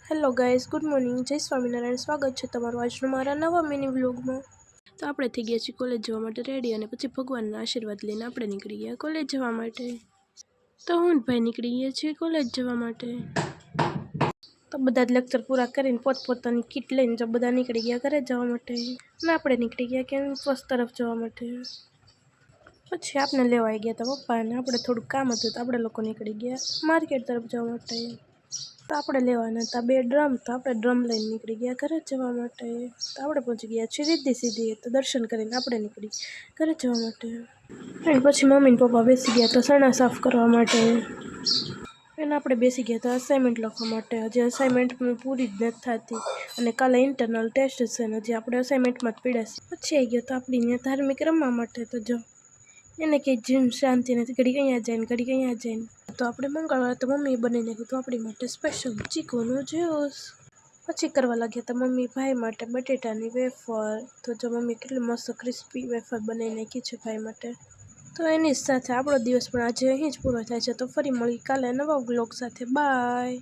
Hello guys, good morning, જય સ્વામિનારાયણ. સ્વાગત છે તમારું આજનો મારા નવા મિની વ્લોગમાં. તો આપણે થઈ ગયા છીએ કોલેજ જવા માટે રેડી, અને પછી ભગવાનના આશીર્વાદ લઈને આપણે નીકળી ગયા કોલેજ જવા માટે. તો હું ભાઈ નીકળી ગયા છીએ કોલેજ જવા માટે. તો બધા જ લેક્ચર પૂરા કરીને પોતપોતાની કીટ લઈને બધા નીકળી ગયા ઘરે જવા માટે, અને આપણે નીકળી ગયા કેમ્પસ તરફ જવા માટે. પછી આપણે લેવા આવી ગયા હતા પપ્પાને, આપણે થોડુંક કામ હતું તો આપણે લોકો નીકળી ગયા માર્કેટ તરફ જવા માટે. તો આપણે લેવાના હતા 2 ડ્રમ, તો આપણે ડ્રમ લઈને નીકળી ગયા ઘરે જવા માટે. તો આપણે પહોંચી ગયા છીએ રિદ્ધિ સિદ્ધિ, તો દર્શન કરીને આપણે નીકળી ઘરે જવા માટે. અને પછી મમ્મી ને પપ્પા બેસી ગયા તો સણા સાફ કરવા માટે, અને આપણે બેસી ગયા હતા અસાઇનમેન્ટ લખવા માટે. હજી અસાઇનમેન્ટ પૂરી જ નથી થતી, અને કાલે ઇન્ટરનલ ટેસ્ટ છે ને હજી આપણે અસાઇનમેન્ટમાં જ પીડ્યા છે. પછી આવી ગયો તો આપણી ત્યાં ધાર્મિક રમવા માટે. તો જો એને કંઈ જીમ શાંતિ નથી, ઘડી અહીંયા જાય ને ઘડી અહીંયા જાય ને. તો આપણે મંગળવાર તો મમ્મીએ બનાવી નાખ્યું તો આપણી માટે સ્પેશિયલ ચીકુનું જ્યુસ. પછી કરવા લાગ્યા તો મમ્મી ભાઈ માટે બટેટાની વેફર. તો જો મમ્મી કેટલી મસ્ત ક્રિસ્પી વેફર બનાવી નાખી છે ભાઈ માટે. તો એની સાથે આપણો દિવસ પણ આજે અહીં જ પૂરો થાય છે. તો ફરી મળી કાલે નવા વ્લોગ સાથે. બાય.